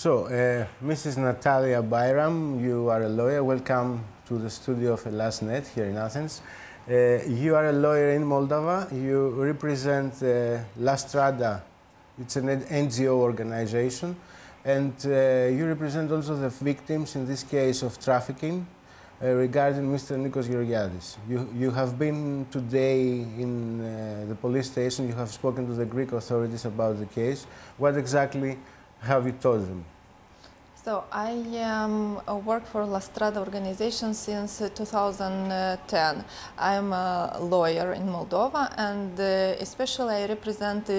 Mrs. Natalia Mpairam, you are a lawyer. Welcome to the studio of ELASNet here in Athens. You are a lawyer in Moldova. You represent La Strada. It's an NGO organization. And you represent also the victims, in this case, of trafficking regarding Mr. Nikos Georgiadis. You have been today in the police station. You have spoken to the Greek authorities about the case. What exactly have you told them? So I work for La Strada organization since 2010. I'm a lawyer in Moldova, and especially I represent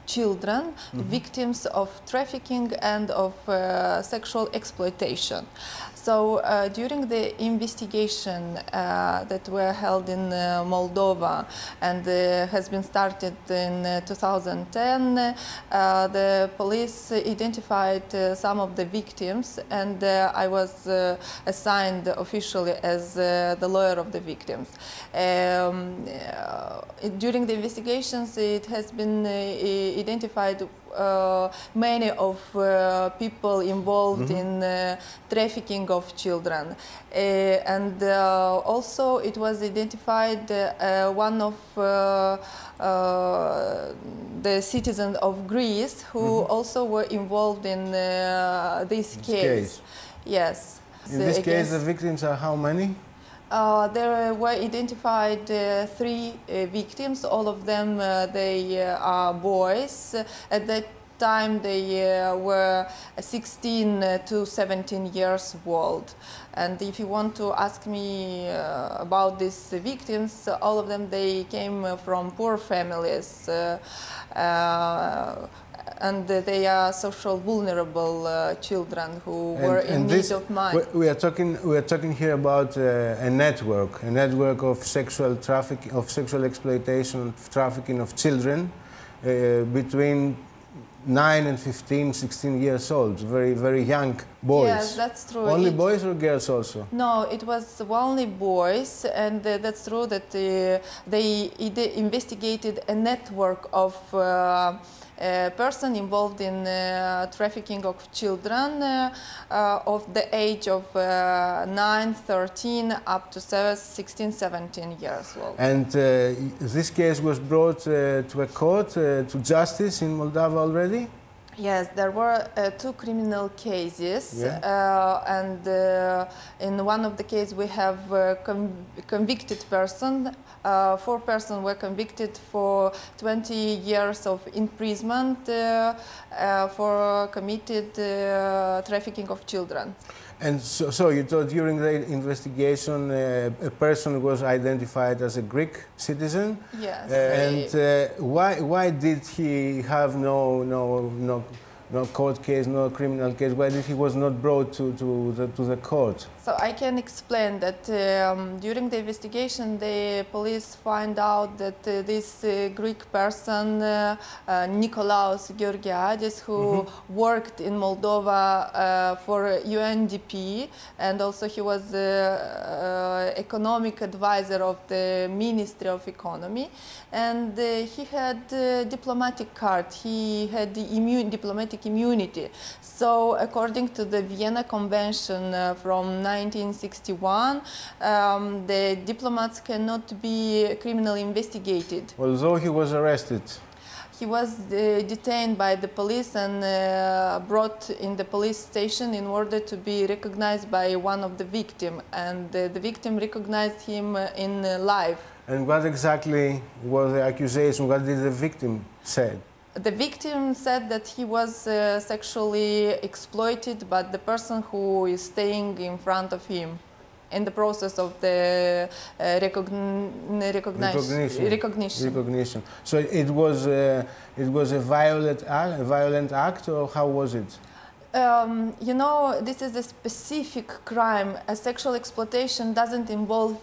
children, victims of trafficking and of sexual exploitation. So during the investigation that were held in Moldova and has been started in 2010, the police identified some of the victims, and I was assigned officially as the lawyer of the victims. During the investigations, it has been identified many of people involved in trafficking of children, and also it was identified one of the citizens of Greece who also were involved in this case. Yes. In this case, the victims are how many? There were identified 3 victims. All of them they are boys. At that time they were 16 to 17 years old. And if you want to ask me about these victims, all of them they came from poor families. And they are social vulnerable children who were in need of money. We are talking here about a network of sexual trafficking, of sexual exploitation, trafficking of children between 9 and 15, 16 years old, very young boys. Yes, that's true. Only boys or girls also? No, it was only boys, and that's true that they investigated a network of a person involved in trafficking of children of the age of 9, 13 up to 16, 17 years old. And this case was brought to a court, to justice in Moldova already? Yes, there were 2 criminal cases, and in one of the cases we have convicted person. 4 persons were convicted for 20 years of imprisonment for committed trafficking of children. And so you thought during the investigation a person was identified as a Greek citizen? Yes. And why did he have no court case, no criminal case? Why did he was not brought to the court? So I can explain that during the investigation, the police find out that this Greek person, Nikolaos Georgiadis, who worked in Moldova for UNDP, and also he was economic advisor of the Ministry of Economy, and he had diplomatic card. He had the diplomatic immunity. So according to the Vienna Convention from 1961, the diplomats cannot be criminally investigated. Although he was arrested. He was detained by the police and brought in the police station in order to be recognized by one of the victims, and the victim recognized him in life. And what exactly was the accusation? What did the victim say? The victim said that he was sexually exploited by the person who is staying in front of him in the process of the recognition. So it was a violent act, or how was it? You know, this is a specific crime. A sexual exploitation doesn't involve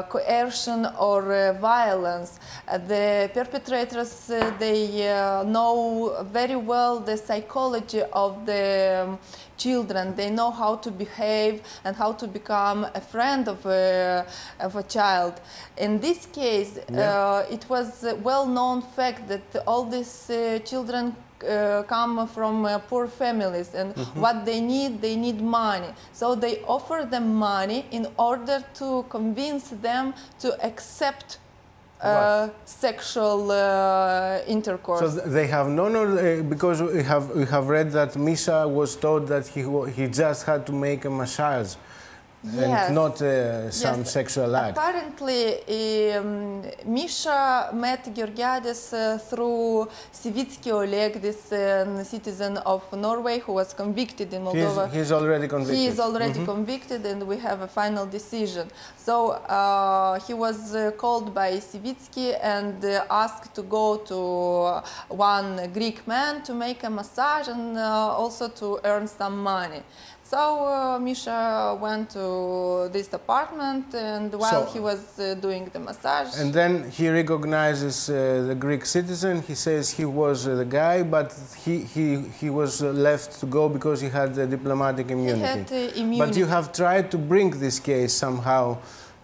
coercion or violence. The perpetrators, they know very well the psychology of the children. They know how to behave and how to become a friend of a child. In this case, it was a well-known fact that all these children come from poor families, and what they need money. So they offer them money in order to convince them to accept sexual intercourse. So they have because we have read that Misha was told that he just had to make a massage. Yes. And not some sexual act. Apparently, Misha met Georgiadis through Sivitsky Oleg, this citizen of Norway who was convicted in Moldova. He's already convicted. He is already convicted, and we have a final decision. So he was called by Sivitsky and asked to go to one Greek man to make a massage and also to earn some money. So Misha went to this apartment, and while he was doing the massage... And then he recognizes the Greek citizen. He says he was the guy, but he was left to go because he had the diplomatic immunity. He had immunity. But you have tried to bring this case somehow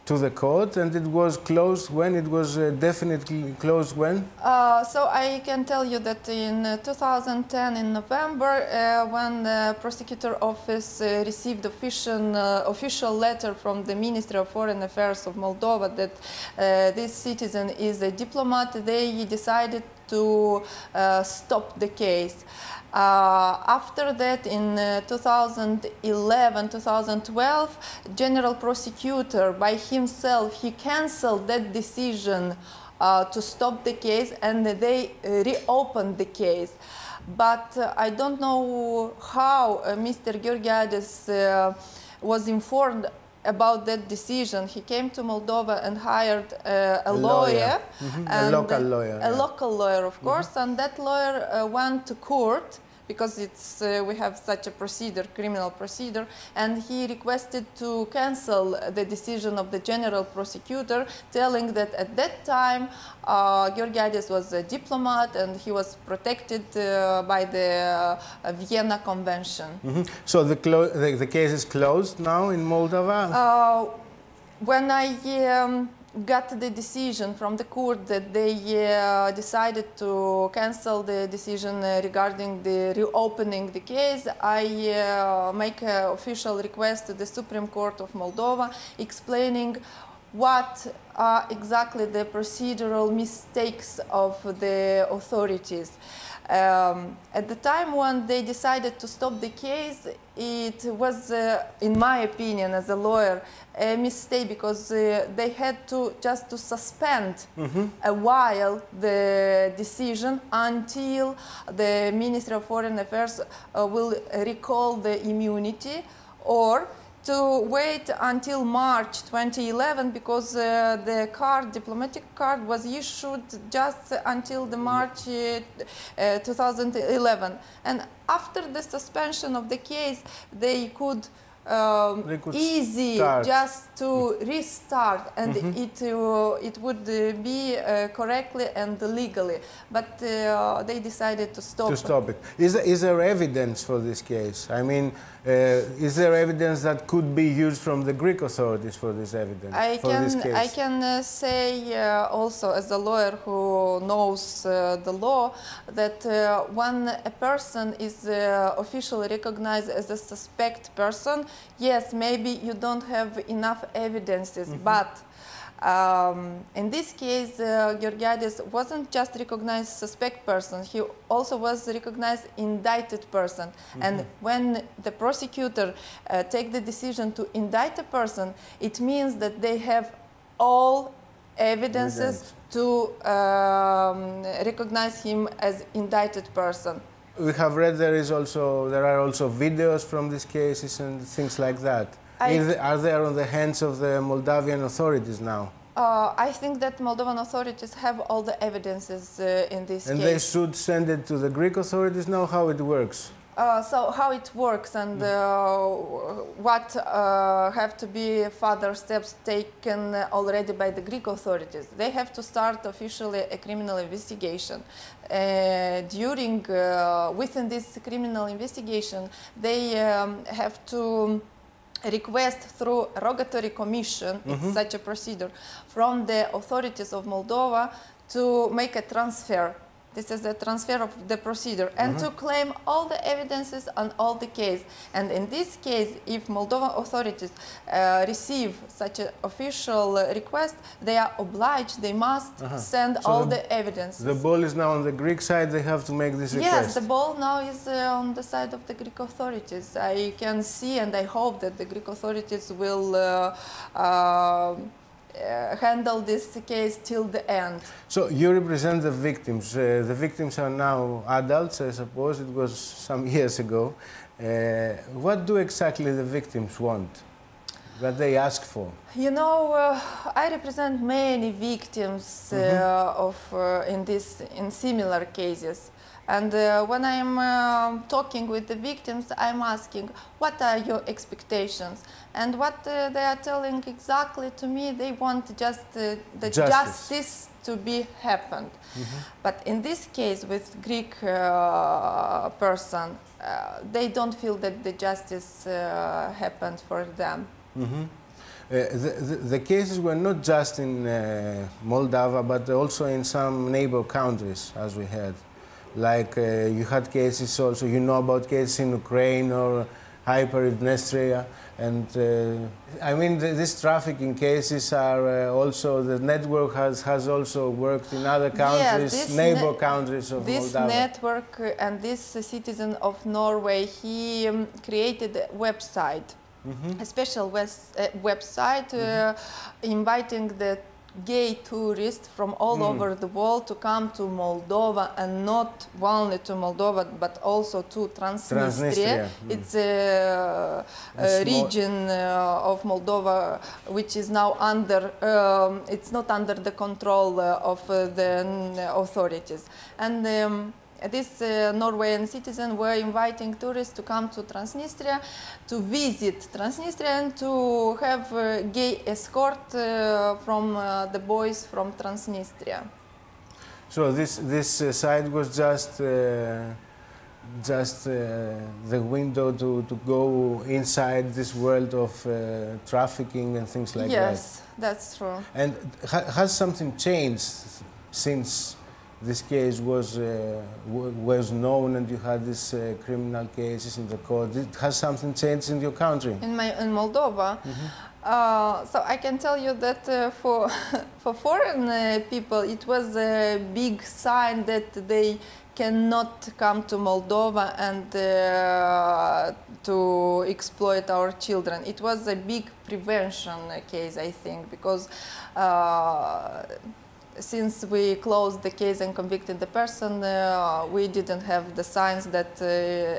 to the court, and it was closed when? It was definitely closed when? So I can tell you that in 2010, in November, when the prosecutor office received official letter from the Ministry of Foreign Affairs of Moldova that this citizen is a diplomat, they decided to stop the case. After that, in 2011-2012, General Prosecutor by himself, he cancelled that decision to stop the case, and they reopened the case. But I don't know how Mr. Georgiadis was informed about that decision. He came to Moldova and hired a lawyer. A local lawyer. A local lawyer, of course, and that lawyer went to court because it's, we have such a procedure, criminal procedure, and he requested to cancel the decision of the general prosecutor, telling that at that time Georgiadis was a diplomat and he was protected by the Vienna Convention. So the case is closed now in Moldova? When I got the decision from the court that they decided to cancel the decision regarding the reopening the case, I make an official request to the Supreme Court of Moldova explaining what are exactly the procedural mistakes of the authorities. At the time when they decided to stop the case, it was, in my opinion as a lawyer, a mistake, because they had to just to suspend a while the decision until the Ministry of Foreign Affairs will recall the immunity, or to wait until March 2011, because the diplomatic card was issued just until the March 2011. And after the suspension of the case, they could just to restart, and it would be correctly and legally, but they decided to stop it. Is there evidence for this case? I mean, is there evidence that could be used from the Greek authorities for this evidence? I can say also, as a lawyer who knows the law, that when a person is officially recognized as a suspect person, yes, maybe you don't have enough evidences, but in this case, Georgiadis wasn't just recognized suspect person, he also was recognized indicted person. And when the prosecutor take the decision to indict a person, it means that they have all evidences to recognize him as indicted person. We have read there are also videos from these cases and things like that. Are they on the hands of the Moldavian authorities now? I think that Moldovan authorities have all the evidences in this case. And they should send it to the Greek authorities now? How it works? So how it works, and what have to be further steps taken already by the Greek authorities. They have to start officially a criminal investigation. Within this criminal investigation, they have to request through a rogatory commission, it's such a procedure, from the authorities of Moldova to make a transfer This is the transfer of the procedure, and to claim all the evidences on all the case. And in this case, if Moldovan authorities receive such an official request, they are obliged, they must send So all the evidences. The ball is now on the Greek side, they have to make this request. Yes, the ball now is on the side of the Greek authorities. I can see and I hope that the Greek authorities will handle this case till the end. So you represent the victims. The victims are now adults, I suppose. It was some years ago. What do exactly the victims want? What they ask for? You know, I represent many victims in similar cases. And when I'm talking with the victims, I'm asking, what are your expectations? And what they are telling exactly to me, they want just the justice to be happened. But in this case, with Greek person, they don't feel that the justice happened for them. The cases were not just in Moldova, but also in some neighbor countries, as we heard. Like you had cases also, you know about cases in Ukraine or Hyper-Dnestria, and I mean these trafficking cases are also, the network has also worked in other countries, yes, neighbor countries of this Moldova. This network and this citizen of Norway, he created a website, a special website inviting the gay tourists from all over the world to come to Moldova, and not only to Moldova but also to Transnistria. It's a region of Moldova which is now under, it's not under the control of the authorities. And this Norwegian citizen were inviting tourists to come to Transnistria, to visit Transnistria and to have gay escort from the boys from Transnistria. So this site was just the window to go inside this world of trafficking and things like that? Yes, that's true. And has something changed since this case was known and you had these criminal cases in the court? Has something changed in your country? In Moldova? So I can tell you that for foreign people it was a big sign that they cannot come to Moldova and to exploit our children. It was a big prevention case, I think, because since we closed the case and convicted the person, we didn't have the signs that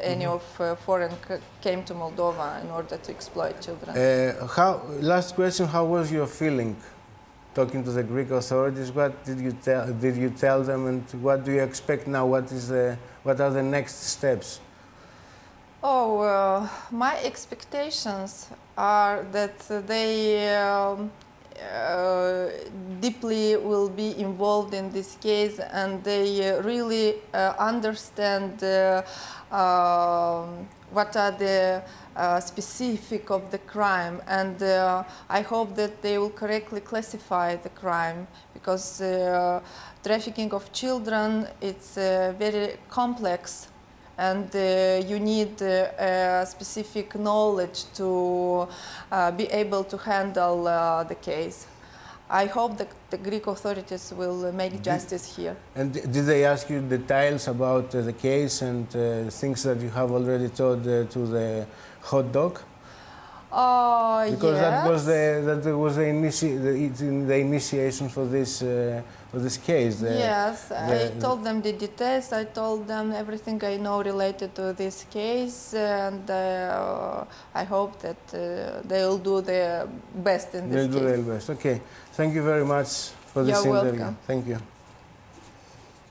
any of foreign came to Moldova in order to exploit children. Last question, how was your feeling talking to the Greek authorities? What did you tell them, and what do you expect now? What are the next steps? Oh, my expectations are that they deeply will be involved in this case, and they really understand what are the specific of the crime, and I hope that they will correctly classify the crime, because trafficking of children, it's very complex, and you need specific knowledge to be able to handle the case. I hope that the Greek authorities will make justice here. And did they ask you details about the case and things that you have already told to the hot dog? Because yes. that was the initiation for this case. Yes, I told them the details. I told them everything I know related to this case, and I hope that they will do their best in this case. They'll do their best. Okay. Thank you very much for this interview. Welcome. Thank you.